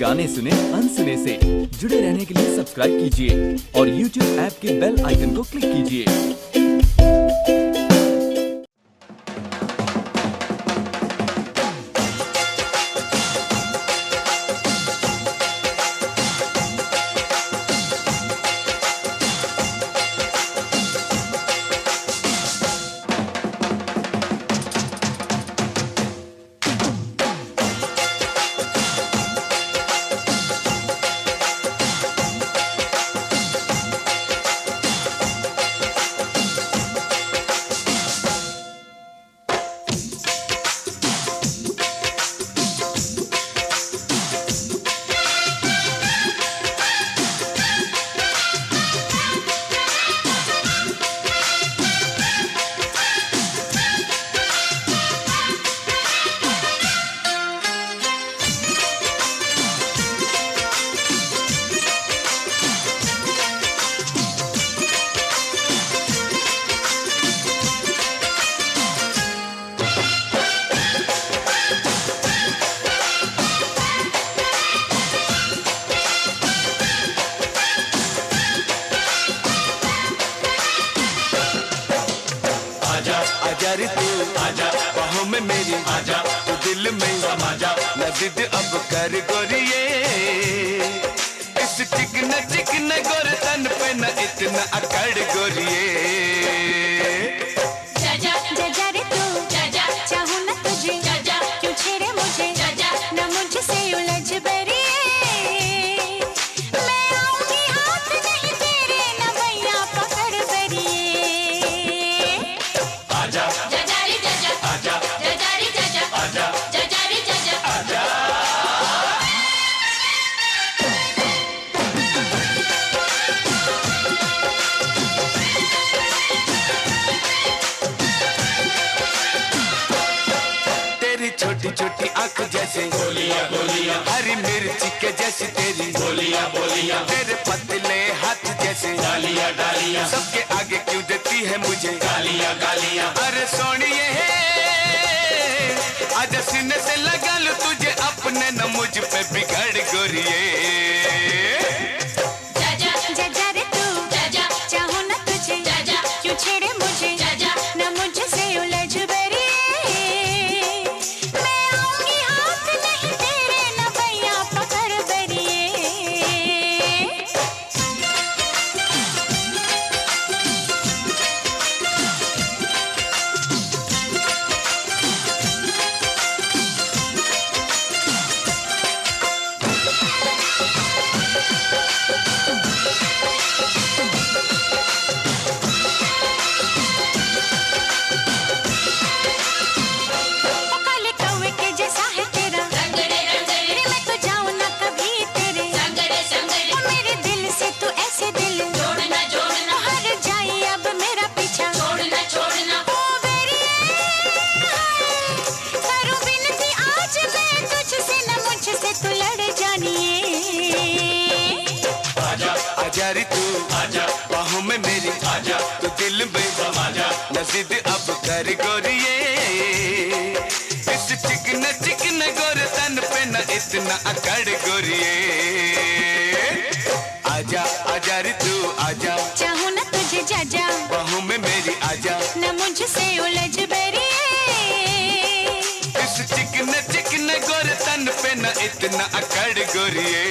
गाने सुने अनसुने से। जुड़े रहने के लिए सब्सक्राइब कीजिए और YouTube ऐप के बेल आइकन को क्लिक कीजिए। आजा रे तू आजा, बाहों में मेरी आजा, तू दिल में समा जा, न जिद अब कर गोरिये। इस चिकन गोर तन पे न इतना अकड़ गोरिये। जा रे तू जा, चाहूं न तुझे जा, क्यों छेड़े मुझे जा, न मुझसे उलझ बरिए। मैं आऊंगी हाथ नहीं तेरे, न भैया पकड़ बरिए। आजा रे जा, आजा रे जा, आजा रे जा, आजा। तेरी छोटी छोटी आंख जैसे गोलियां गोलियां, हरी मिर्ची के जैसी तेरी गोलियां गोलियां, तेरे पतले हाथ जैसे डालियां डालियां, सबके आगे क्यों देती है मुझे गालियां गालियां। अरे सोनिए आज सीने से लगा लूं तुझे अपने, न मुझ पे बिगड़ गोरिये। जा रे तू जा, चाहूं न तुझे जा, क्यों छेड़े मुझे जा, न मुझसे उलझ बरिए। मैं आऊंगी हाथ नहीं तेरे, न भैया पकड़ बरिए। काले कौवे के जैसा है तेरा रंग रे, मैं तो जाऊं ना कभी तेरे संग रे। मेरे दिल से तू ऐसे दिल जोड़ना हर जाए अब मेरा पीछा छोड़ना। ओ बेरिए करूं विनती आज मैं तुझसे, न मुझसे तू लड़ जानिए। आजा रे तू आजा, बाहों में मेरी आजा, तू दिल में समा जा, न जिद अब कर गोरिये। इस चिकन गोर तन पे न इतना अकड़ गोरिये। आजा रे तू आजा, चाहूं न तुझे जा, बाहों में मेरी आजा, न मुझसे उलझ बरिए। इस चिकन गोर तन पे न इतना अकड़ गोरिये।